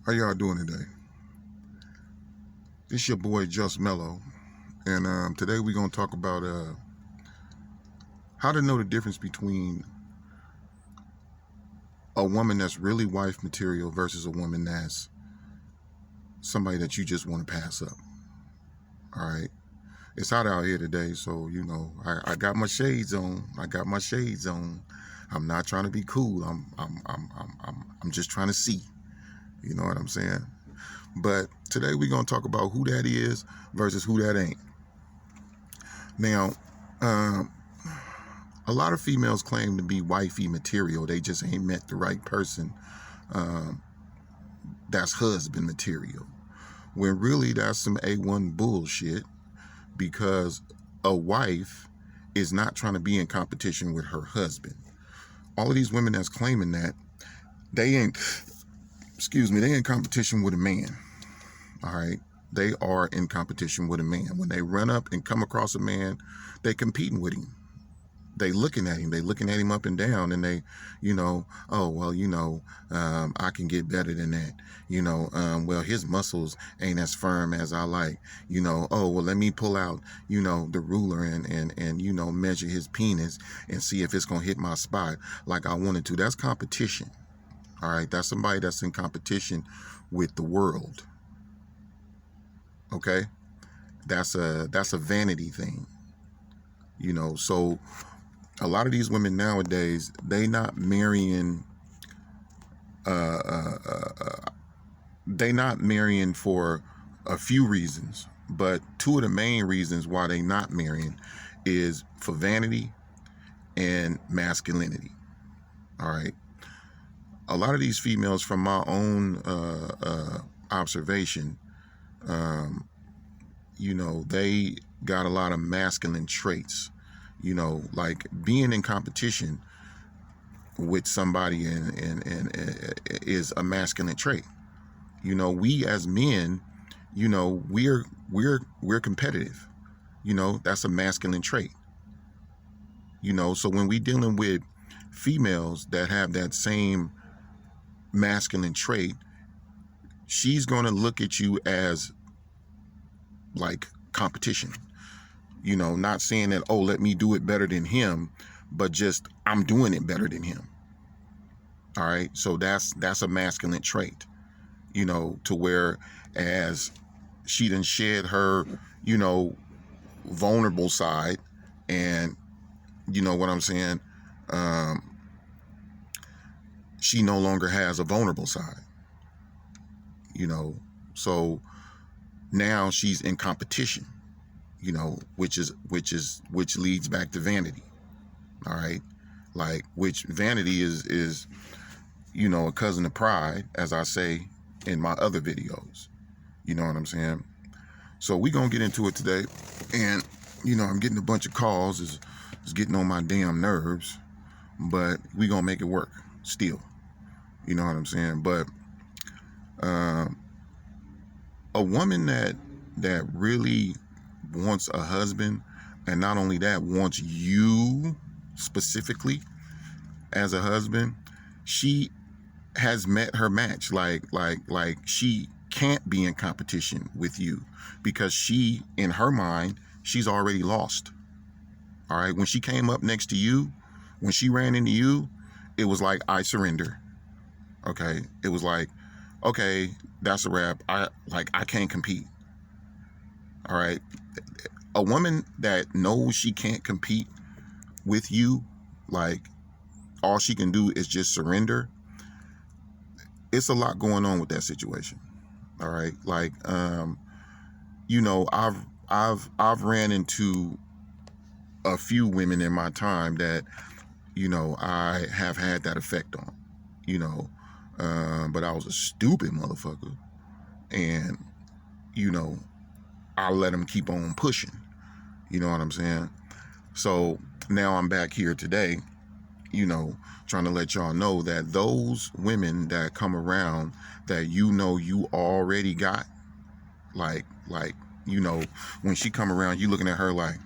How y'all doing today? This your boy Just Mellow, and today we're gonna talk about how to know the difference between a woman that's really wife material versus a woman that's somebody that you just want to pass up. All right, it's hot out here today, so I got my shades on. I'm not trying to be cool. I'm just trying to see. You know what I'm saying? But today we're gonna talk about who that is versus who that ain't. Now, a lot of females claim to be wifey material. They just ain't met the right person that's husband material. When really that's some A1 bullshit, because a wife is not trying to be in competition with her husband. All of these women that's claiming that, they ain't in competition with a man. All right, they are in competition with a man. When they run up and come across a man, they competing with him. They looking at him up and down, and they, oh well, I can get better than that. Well, his muscles ain't as firm as I like. Oh well, let me pull out, the ruler and measure his penis and see if it's gonna hit my spot like I wanted to. That's competition. All right, that's somebody that's in competition with the world. Okay, that's a vanity thing. So a lot of these women nowadays, they not marrying for a few reasons, but two of the main reasons why they not marrying is for vanity and masculinity. All right, a lot of these females, from my own observation, they got a lot of masculine traits. Like being in competition with somebody and is a masculine trait. We as men, we're competitive. That's a masculine trait. So when we dealing with females that have that same masculine trait, she's gonna look at you as like competition. Not saying that, oh, let me do it better than him, but just I'm doing it better than him. All right, so that's a masculine trait. To where as she done shed her, vulnerable side, and you know what I'm saying, she no longer has a vulnerable side. So now she's in competition. Which leads back to vanity. All right, like, which vanity is a cousin of pride, as I say in my other videos. You know what I'm saying? So we gonna get into it today, and I'm getting a bunch of calls. It's getting on my damn nerves, but we gonna make it work still. You know what I'm saying? But a woman that really wants a husband, and not only that, wants you specifically as a husband, she has met her match. Like she can't be in competition with you, because she, in her mind, she's already lost. All right, when she came up next to you, when she ran into you, it was like, I surrender. Okay, it was like, okay, that's a wrap. I can't compete. All right, a woman that knows she can't compete with you, like all she can do is just surrender. It's a lot going on with that situation. All right, like I've ran into a few women in my time that I have had that effect on. But I was a stupid motherfucker, and I let them keep on pushing. You know what I'm saying? So now I'm back here today, trying to let y'all know that those women that come around that you already got, like when she come around, you looking at her like,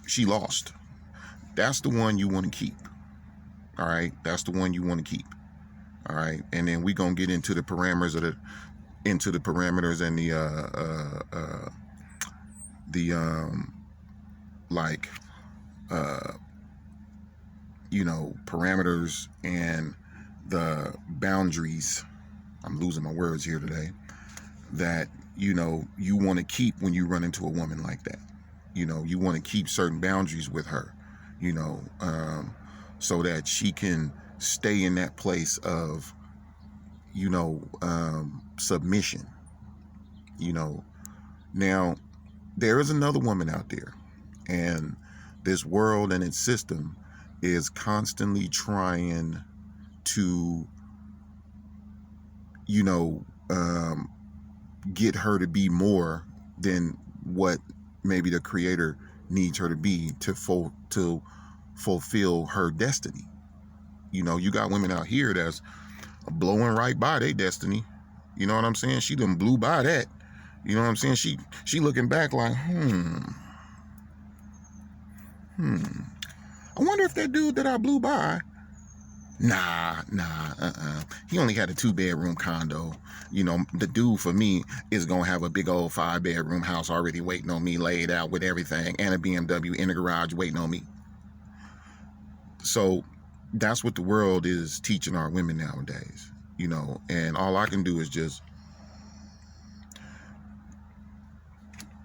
she lost. That's the one you want to keep. All right, that's the one you want to keep. All right, and then we gonna get into the parameters and the like parameters and the boundaries. I'm losing my words here today. That you want to keep when you run into a woman like that. You want to keep certain boundaries with her. So that she can stay in that place of submission. Now there is another woman out there, and this world and its system is constantly trying to get her to be more than what maybe the creator needs her to be to fulfill her destiny. You got women out here that's blowing right by their destiny. You know what I'm saying? She done blew by that. You know what I'm saying? She looking back like, I wonder if that dude that I blew by, he only had a 2-bedroom condo. The dude for me is gonna have a big old 5-bedroom house already waiting on me, laid out with everything, and a BMW in the garage waiting on me. So that's what the world is teaching our women nowadays. And all I can do is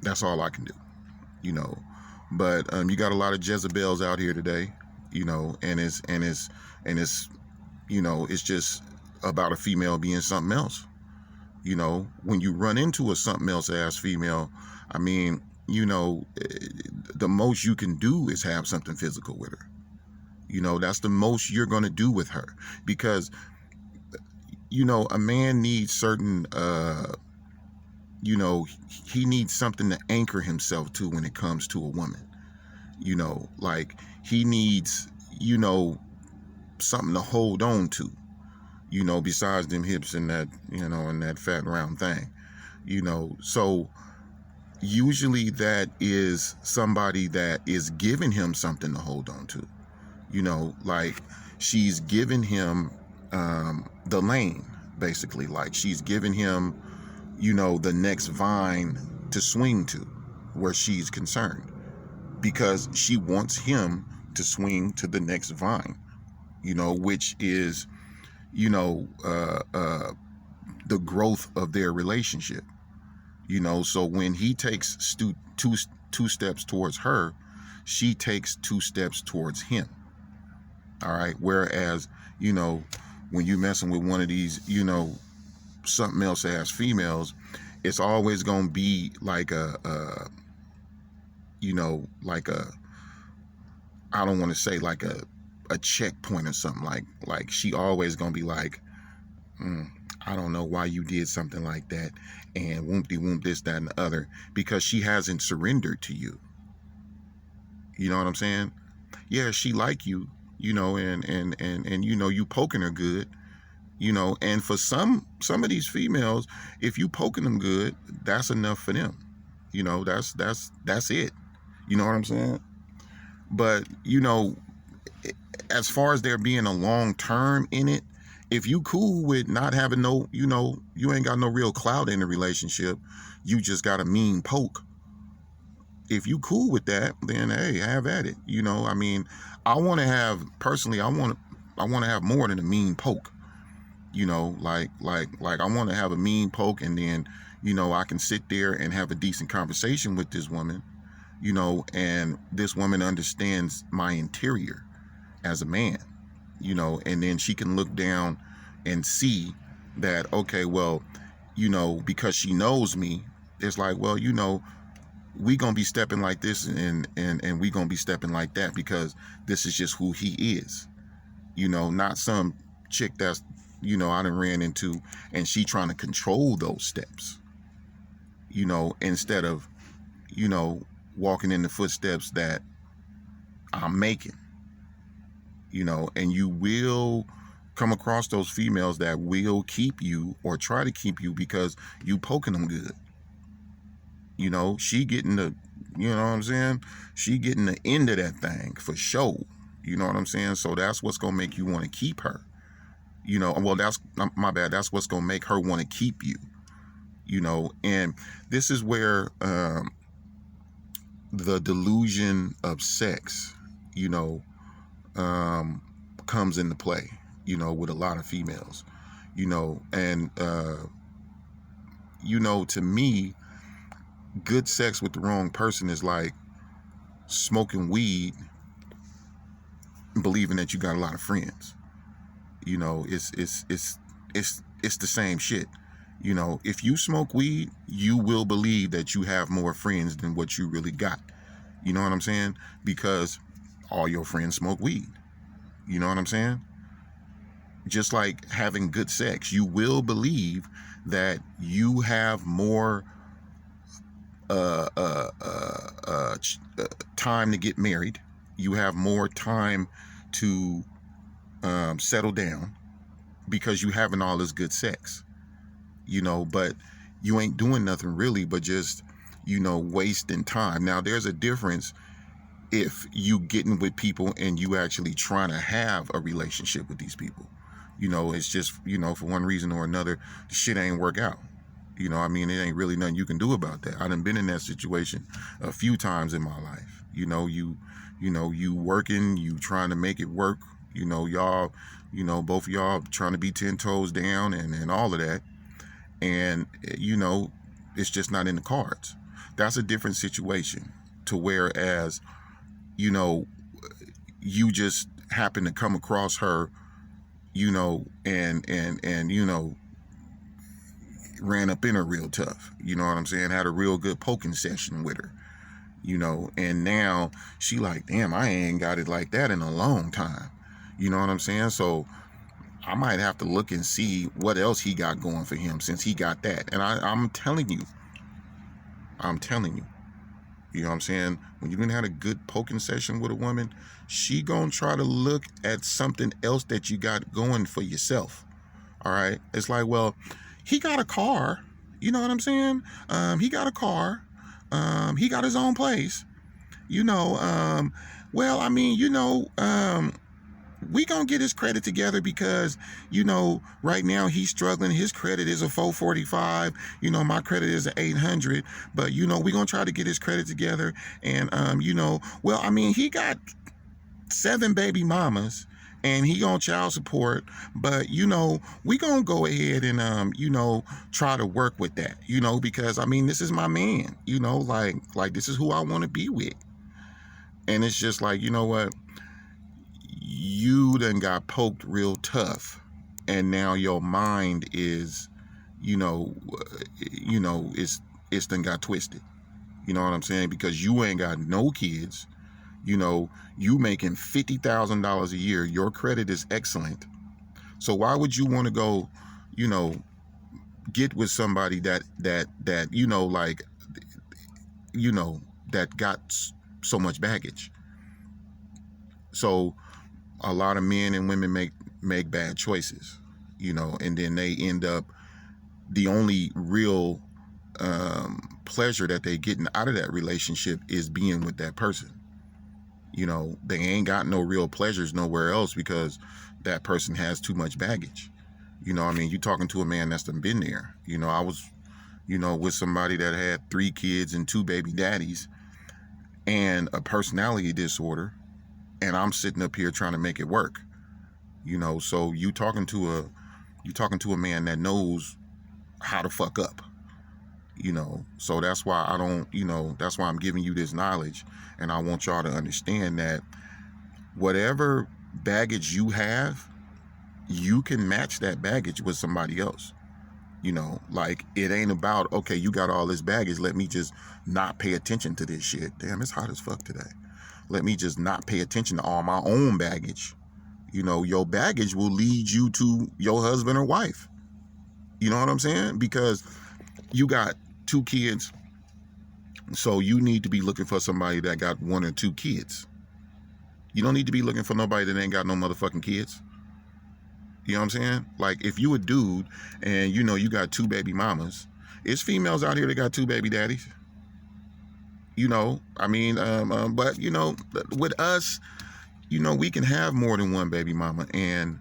that's all I can do. But you got a lot of Jezebels out here today, and it's just about a female being something else. When you run into a something else ass female, I mean, the most you can do is have something physical with her. That's the most you're going to do with her, because a man needs certain he needs something to anchor himself to when it comes to a woman. Like he needs something to hold on to, besides them hips and that and that fat round thing. So usually that is somebody that is giving him something to hold on to. Like she's giving him the lane, basically. Like she's giving him the next vine to swing to, where she's concerned, because she wants him to swing to the next vine, which is the growth of their relationship. So when he takes two steps towards her, she takes 2 steps towards him. All right. Whereas, when you messing with one of these, something else ass females, it's always going to be like I don't want to say like a checkpoint or something. Like she always going to be like, I don't know why you did something like that, and whoop this, that, and the other, because she hasn't surrendered to you. You know what I'm saying? Yeah, she like you, and you poking her good, and for some of these females, if you poking them good, that's enough for them. That's it. You know what I'm saying? But as far as there being a long term in it, if you cool with not having you ain't got no real clout in the relationship, you just got a mean poke. If you cool with that, then hey, have at it. I mean, I want to have more than a mean poke. Like I want to have a mean poke, and then I can sit there and have a decent conversation with this woman, and this woman understands my interior as a man, and then she can look down and see that, okay, well, because she knows me, it's like, well, we gonna be stepping like this, and we gonna be stepping like that, because this is just who he is. Not some chick that's I done ran into and she trying to control those steps, instead of walking in the footsteps that I'm making. And you will come across those females that will keep you or try to keep you because you poking them good. She getting the, she getting the end of that thing for sure. You know what I'm saying? So that's what's going to make you want to keep her. You know, well, that's my bad. That's what's going to make her want to keep you. You know, and this is where the delusion of sex, you know, comes into play, you know, with a lot of females, you know, and, you know, to me, good sex with the wrong person is like smoking weed and believing that you got a lot of friends. You know, it's the same shit. You know, if you smoke weed, you will believe that you have more friends than what you really got. You know what I'm saying? Because all your friends smoke weed. You know what I'm saying? Just like having good sex, you will believe that you have more time to get married. You have more time to settle down because you having all this good sex. You know, but you ain't doing nothing really but just, you know, wasting time. Now, there's a difference if you getting with people and you actually trying to have a relationship with these people. You know, it's just, you know, for one reason or another, the shit ain't work out. You know, I mean, it ain't really nothing you can do about that. I done been in that situation a few times in my life. You know, you working, you trying to make it work. You know, y'all, you know, both of y'all trying to be 10 toes down and all of that. And, you know, it's just not in the cards. That's a different situation to whereas, you know, you just happen to come across her, you know, and you know, ran up in her real tough. You know what I'm saying? Had a real good poking session with her, you know, and now she like, damn, I ain't got it like that in a long time. You know what I'm saying? So I might have to look and see what else he got going for him since he got that. And I'm telling you, you know what I'm saying? When you done had a good poking session with a woman, she gonna try to look at something else that you got going for yourself. All right. It's like, well, he got a car. You know what I'm saying? He got a car. He got his own place. You know, well, I mean, you know, we gonna get his credit together because, you know, right now he's struggling. His credit is a 445. You know, my credit is an 800. But, you know, we gonna try to get his credit together. And, you know, well, I mean, he got 7 baby mamas and he on child support. But, you know, we gonna go ahead and, you know, try to work with that, you know, because, I mean, this is my man, you know, like this is who I want to be with. And it's just like, you know what? You done got poked real tough and now your mind is, you know, it's done got twisted. You know what I'm saying? Because you ain't got no kids. You know, you making $50,000 a year. Your credit is excellent. So why would you want to go, you know, get with somebody that, you know, like, you know, that got so much baggage? So a lot of men and women make bad choices, you know, and then they end up, the only real pleasure that they getting out of that relationship is being with that person. You know, they ain't got no real pleasures nowhere else because that person has too much baggage. You know, I mean, you talking to a man that's done been there. You know, I was, you know, with somebody that had 3 kids and 2 baby daddies and a personality disorder, and I'm sitting up here trying to make it work. You know, so you talking to a man that knows how to fuck up. You know, so that's why I don't, you know, that's why I'm giving you this knowledge, and I want y'all to understand that whatever baggage you have, you can match that baggage with somebody else. You know, like, it ain't about, okay, you got all this baggage, let me just not pay attention to this shit. Damn, it's hot as fuck today. Let me just not pay attention to all my own baggage. You know, your baggage will lead you to your husband or wife. You know what I'm saying? Because you got 2 kids, so you need to be looking for somebody that got 1 or 2 kids. You don't need to be looking for nobody that ain't got no motherfucking kids. You know what I'm saying? Like, if you a dude and, you know, you got 2 baby mamas, it's females out here that got 2 baby daddies. You know, I mean, but, you know, with us, we can have more than one baby mama, and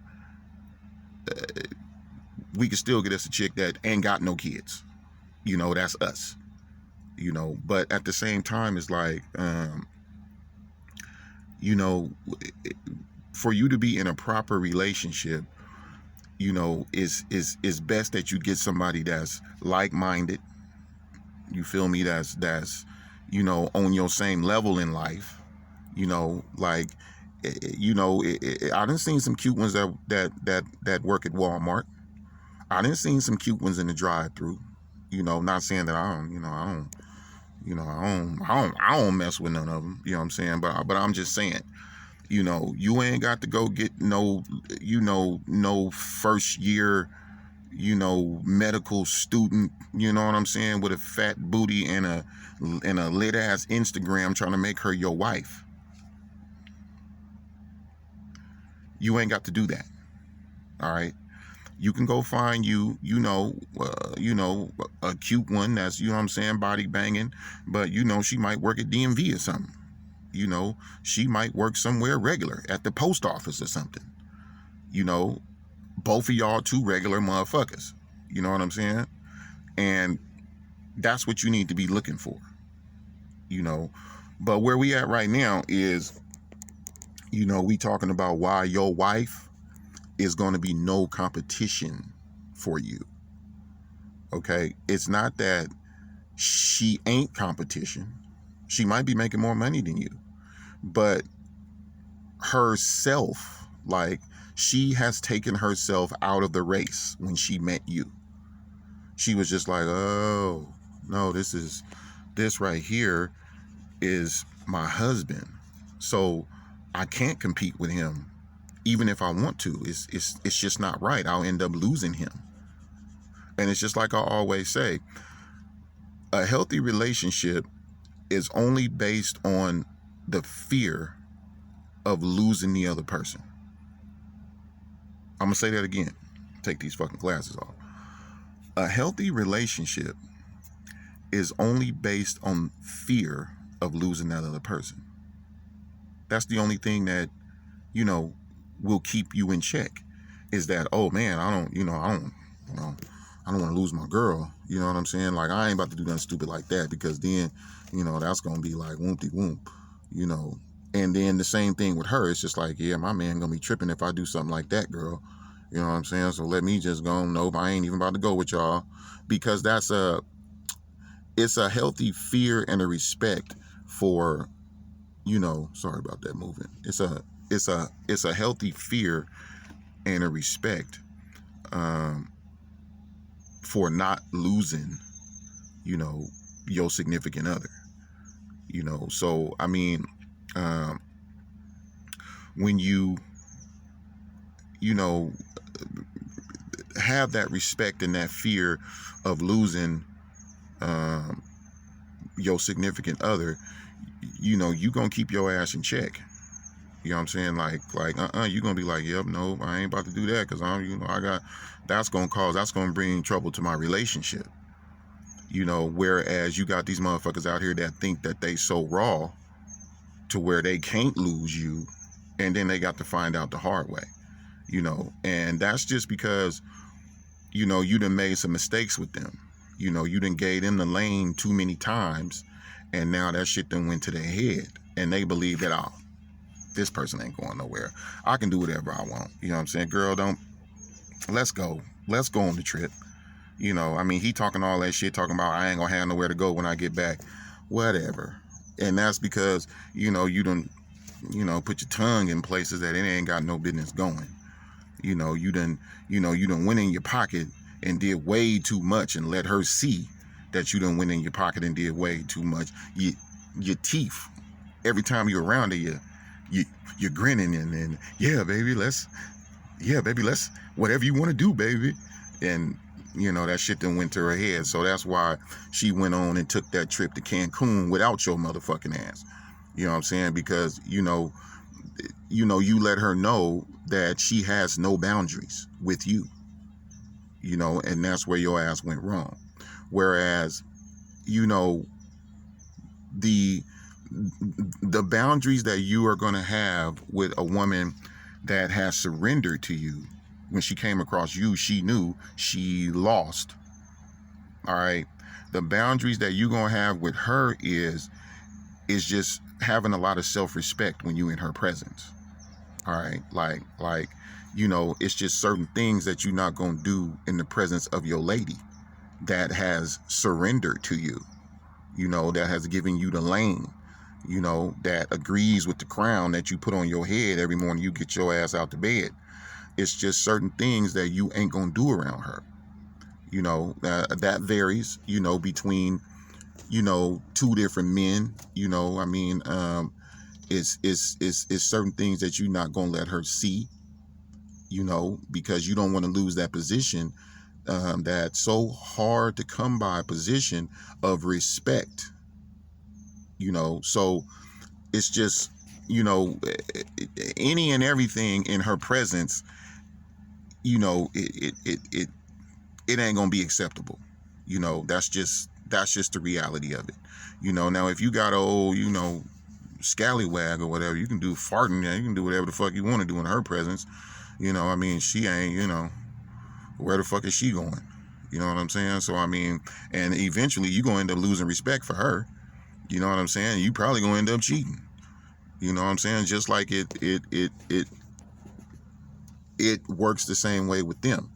we can still get us a chick that ain't got no kids. That's us. But at the same time, it's like, for you to be in a proper relationship, is best that you get somebody that's like-minded. You feel me? That's on your same level in life. Like, I done seen some cute ones that work at Walmart. I done seen some cute ones in the drive-through. Not saying that I don't mess with none of them. You know what I'm saying? But I'm just saying, you ain't got to go get no first year, medical student, you know what I'm saying, with a fat booty and a lit ass Instagram trying to make her your wife. You ain't got to do that. All right. You can go find a cute one that's, body banging, but she might work at DMV or something. She might work somewhere regular at the post office or something. Both of y'all two regular motherfuckers. You know what I'm saying? And that's what you need to be looking for. But where we at right now is, we talking about why your wife is going to be no competition for you. Okay? It's not that she ain't competition. She might be making more money than you. But herself, like, she has taken herself out of the race when she met you. She was just like, oh, no, this right here is my husband. So I can't compete with him. Even if I want to, it's just not right. I'll end up losing him. And it's just like I always say, a healthy relationship is only based on the fear of losing the other person. I'm going to say that again. Take these fucking glasses off. A healthy relationship is only based on fear of losing that other person. That's the only thing that, will keep you in check, is that, oh man, I don't want to lose my girl. You know what I'm saying? Like, I ain't about to do nothing stupid like that, because then, that's going to be like whoop-de-whoop, And then the same thing with her. It's just like, yeah, my man going to be tripping if I do something like that, girl. You know what I'm saying? So let me just go, nope, I ain't even about to go with y'all. Because it's a healthy fear and a respect for, sorry about that movement. It's a healthy fear and a respect for not losing, your significant other. So I mean, when you have that respect and that fear of losing your significant other, you gonna keep your ass in check. You know what I'm saying? Like, you're gonna be like, yep, no, I ain't about to do that, because that's gonna bring trouble to my relationship. Whereas you got these motherfuckers out here that think that they so raw to where they can't lose you, and then they got to find out the hard way. And that's just because, you done made some mistakes with them. You done gave them the lane too many times, and now that shit done went to their head, and they believe that, oh, this person ain't going nowhere. I can do whatever I want. You know what I'm saying? Girl, let's go on the trip. He talking all that shit, talking about I ain't gonna have nowhere to go when I get back. Whatever. And that's because, you done, put your tongue in places that it ain't got no business going. You done went in your pocket and did way too much, and let her see that you done went in your pocket and did way too much. Your teeth, every time you're around her, you're grinning and yeah, baby, let's whatever you want to do, baby. And that shit then went to her head. So that's why she went on and took that trip to Cancun without your motherfucking ass. You know what I'm saying? Because you let her know that she has no boundaries with you. And that's where your ass went wrong. Whereas the the boundaries that you are going to have with a woman that has surrendered to you, when she came across you, she knew she lost. All right. The boundaries that you're going to have with her is just having a lot of self-respect when you in her presence. All right. Like, you know, it's just certain things that you're not going to do in the presence of your lady that has surrendered to you, you know, that has given you the lane, you know, that agrees with the crown that you put on your head every morning you get your ass out to bed. It's just certain things that you ain't going to do around her. You know, that varies, you know, between, you know, two different men. You know, I mean, it's certain things that you're not going to let her see, you know, because you don't want to lose that position, that's so hard to come by, position of respect, you know. So it's just, you know, any and everything in her presence, you know, it ain't gonna be acceptable. You know, that's just the reality of it. You know, now if you got a old, you know, scallywag or whatever, you can do farting, you can do whatever the fuck you want to do in her presence. You know, I mean, she ain't, you know, where the fuck is she going? You know what I'm saying? So I mean, and eventually you gonna end up losing respect for her. You know what I'm saying? You probably gonna end up cheating. You know what I'm saying? Just like it works the same way with them.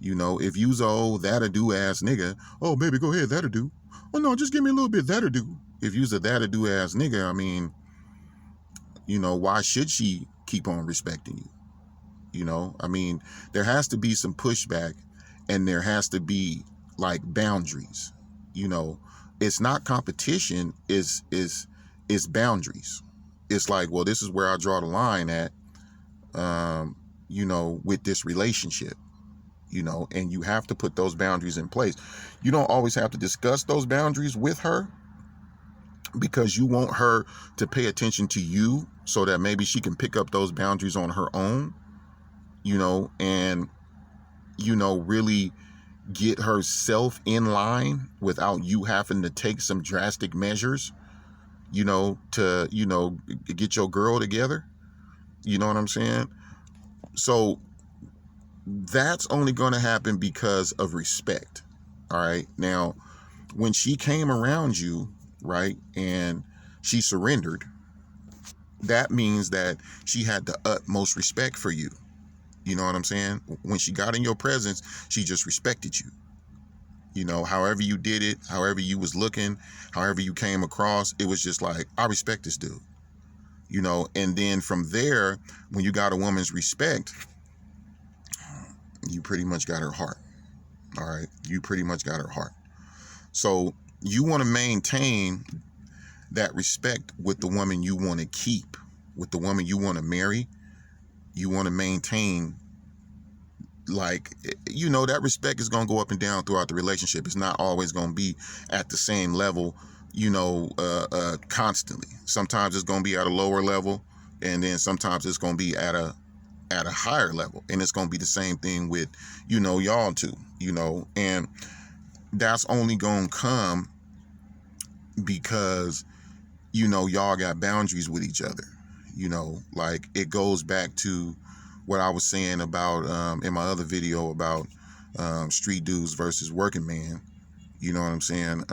You know, if you's a old that'll do ass nigga, oh baby, go ahead, that'll do. Oh no, just give me a little bit, that'll do. If you's a that'll do ass nigga, I mean, you know, why should she keep on respecting you? You know, I mean, there has to be some pushback, and there has to be like boundaries. You know, it's not competition, is boundaries. It's like, well, this is where I draw the line at, you know, with this relationship. You know, and you have to put those boundaries in place. You don't always have to discuss those boundaries with her, because you want her to pay attention to you so that maybe she can pick up those boundaries on her own, you know, and, you know, really get herself in line without you having to take some drastic measures, you know, to, you know, get your girl together. You know what I'm saying? So that's only going to happen because of respect. All right. Now, when she came around you, right, and she surrendered, that means that she had the utmost respect for you. You know what I'm saying? When she got in your presence, she just respected you. You know, however you did it, however you was looking, however you came across, it was just like, I respect this dude. You know, and then from there, when you got a woman's respect, you pretty much got her heart. All right. You pretty much got her heart. So you want to maintain that respect with the woman you want to keep, with the woman you want to marry. You want to maintain, like, you know, that respect is going to go up and down throughout the relationship. It's not always going to be at the same level, you know, constantly. Sometimes it's going to be at a lower level, and then sometimes it's going to be at a higher level, and it's going to be the same thing with, you know, y'all two, you know, and that's only going to come because, you know, y'all got boundaries with each other. You know, like, it goes back to what I was saying about in my other video about street dudes versus working man. You know what I'm saying?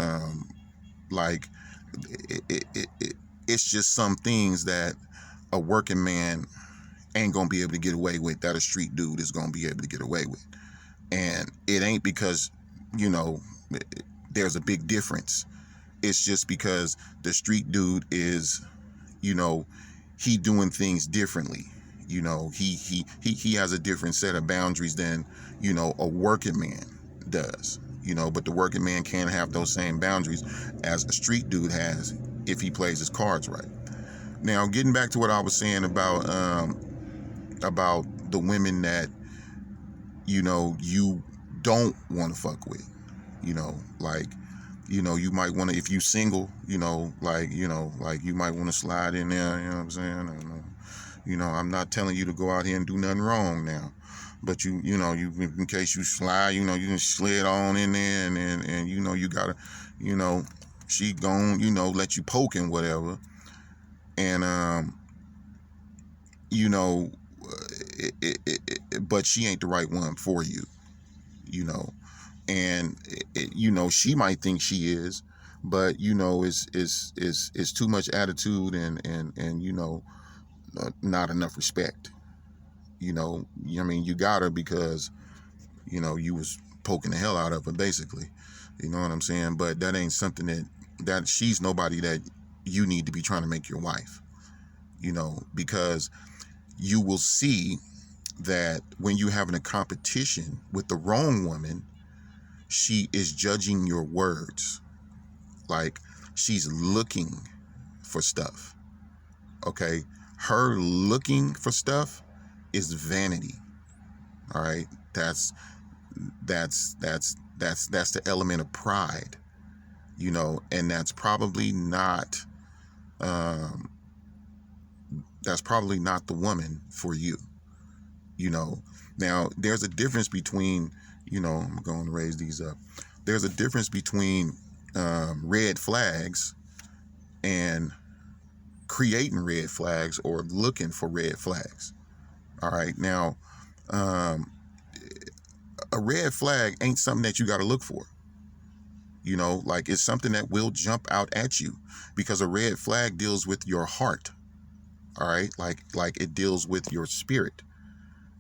Like, it's just some things that a working man ain't gonna be able to get away with that a street dude is gonna be able to get away with. And it ain't because, you know, there's a big difference. It's just because the street dude is, you know, he doing things differently. You know, he has a different set of boundaries than, you know, a working man does. You know, but the working man can't have those same boundaries as a street dude has if he plays his cards right. Now, getting back to what I was saying about the women that, you know, you don't want to fuck with. You know, like, you know, you might want to, if you single, you know, like you might want to slide in there, you know what I'm saying? And, you know, I'm not telling you to go out here and do nothing wrong now, but you know, you, in case you slide, you know, you can slid on in there, and you know, you gotta, you know, she gon', you know, let you poke and whatever, And you know, but she ain't the right one for you, you know. And you know, she might think she is, but you know, is too much attitude and you know, not enough respect. You know, I mean, you got her because you know you was poking the hell out of her, basically. You know what I'm saying? But that ain't something that she's nobody that you need to be trying to make your wife. You know, because you will see that when you're having a competition with the wrong woman, she is judging your words. Like, she's looking for stuff. Okay? Her looking for stuff is vanity. All right? That's the element of pride, you know, and that's probably not the woman for you. You know, now there's a difference between, you know, I'm going to raise these up. There's a difference between red flags and creating red flags or looking for red flags. All right. Now, a red flag ain't something that you got to look for. You know, like, it's something that will jump out at you, because a red flag deals with your heart. All right. Like it deals with your spirit.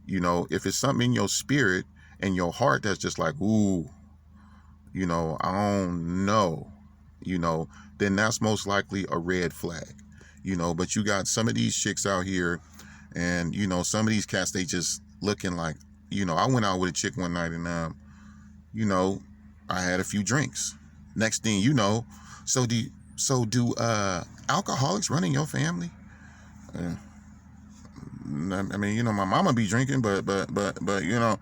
You know, if it's something in your spirit and your heart that's just like, ooh, you know, I don't know, you know, then that's most likely a red flag, you know. But you got some of these chicks out here, and, you know, some of these cats, they just looking like, you know, I went out with a chick one night, and, you know, I had a few drinks. Next thing you know, so do alcoholics run in your family? I mean, you know, my mama be drinking, but you know,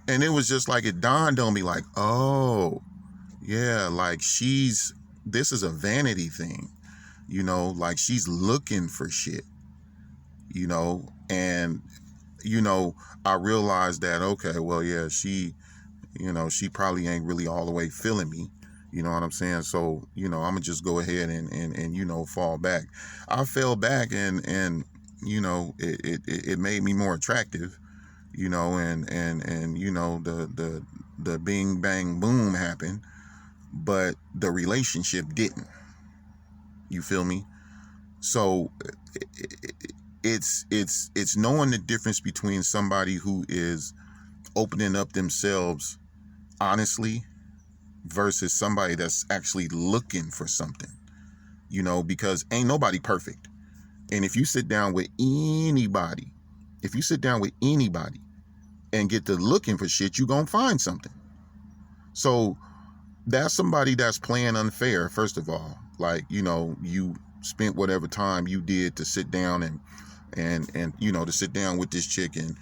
and it was just like, it dawned on me, like, oh, yeah, like, this is a vanity thing, you know, like, she's looking for shit, you know. And, you know, I realized that, okay, well, yeah, you know, she probably ain't really all the way feeling me. You know what I'm saying? So, you know, I'm gonna just go ahead and you know, fall back. I fell back, and you know, it made me more attractive, you know, and you know, the bing bang boom happened, but the relationship didn't. You feel me? So it's knowing the difference between somebody who is opening up themselves honestly versus somebody that's actually looking for something, you know, because ain't nobody perfect. And if you sit down with anybody, and get to looking for shit, you gonna find something. So that's somebody that's playing unfair, first of all. Like, you know, you spent whatever time you did to sit down and you know, to sit down with this chick and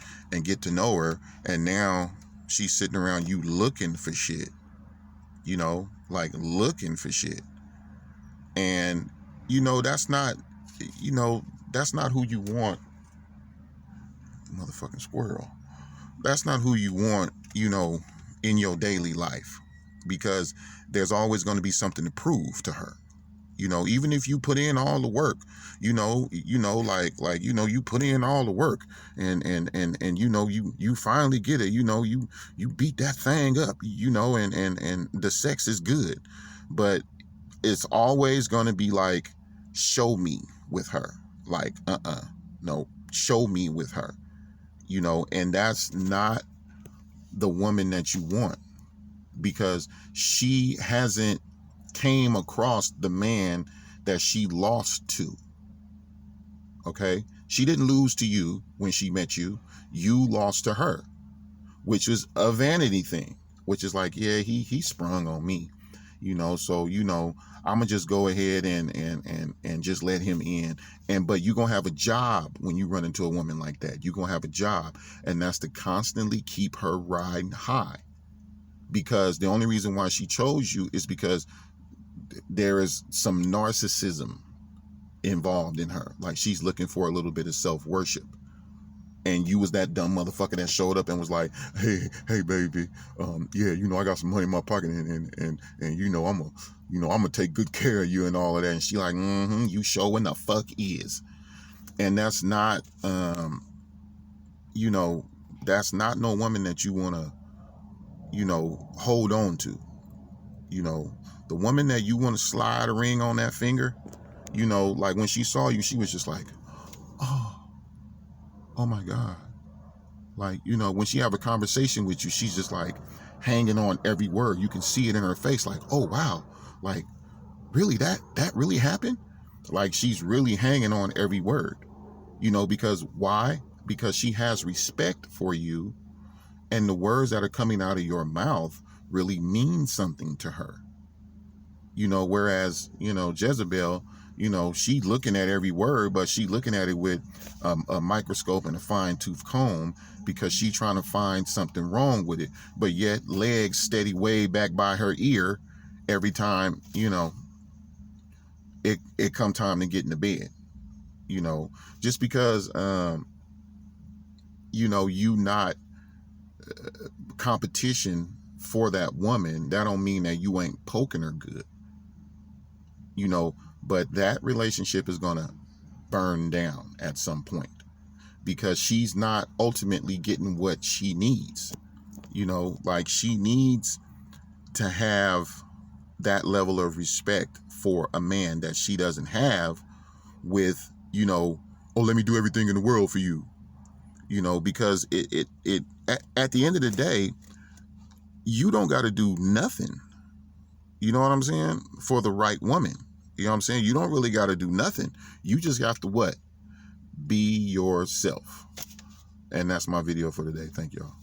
get to know her, and now she's sitting around you looking for shit, you know, like, looking for shit. And, you know, that's not who you want. Motherfucking squirrel. That's not who you want, you know, in your daily life, because there's always going to be something to prove to her. You know, even if you put in all the work, you know, like, you know, you put in all the work, and you know, you finally get it, you know, you beat that thing up, you know, and the sex is good, but it's always going to be like, show me with her. Like, no, show me with her, you know. And that's not the woman that you want, because she hasn't came across the man that she lost to. Okay, she didn't lose to you when she met you. You lost to her, which is a vanity thing, which is like, yeah, he sprung on me, you know, so, you know, I'm gonna just go ahead and just let him in. But you're gonna have a job when you run into a woman like that. You're gonna have a job, and that's to constantly keep her riding high, because the only reason why she chose you is because there is some narcissism involved in her. Like, she's looking for a little bit of self-worship. and you was that dumb motherfucker that showed up and was like, hey baby, yeah, you know, I got some money in my pocket, and you know, I'm gonna take good care of you and all of that. And she like, you showing the fuck is. And that's not, you know, that's not no woman that you want to, you know, hold on to. You know, the woman that you want to slide a ring on that finger, you know, like when she saw you, she was just like, oh my God. Like, you know, when she have a conversation with you, she's just like hanging on every word. You can see it in her face, like, oh wow, like, really, that really happened? Like, she's really hanging on every word, you know, because why? Because she has respect for you, and the words that are coming out of your mouth really mean something to her. You know, whereas, you know, Jezebel, you know, she looking at every word, but she looking at it with a microscope and a fine-tooth comb, because she trying to find something wrong with it. But yet legs steady way back by her ear every time, you know, it come time to get in the bed. You know, just because, you know, you not competition for that woman, that don't mean that you ain't poking her good. You know, but that relationship is gonna burn down at some point, because she's not ultimately getting what she needs. You know, like, she needs to have that level of respect for a man that she doesn't have, with, you know, oh, let me do everything in the world for you. You know, because at the end of the day, you don't got to do nothing. You know what I'm saying? For the right woman. You know what I'm saying? You don't really got to do nothing. You just have to what? Be yourself. And that's my video for today. Thank y'all.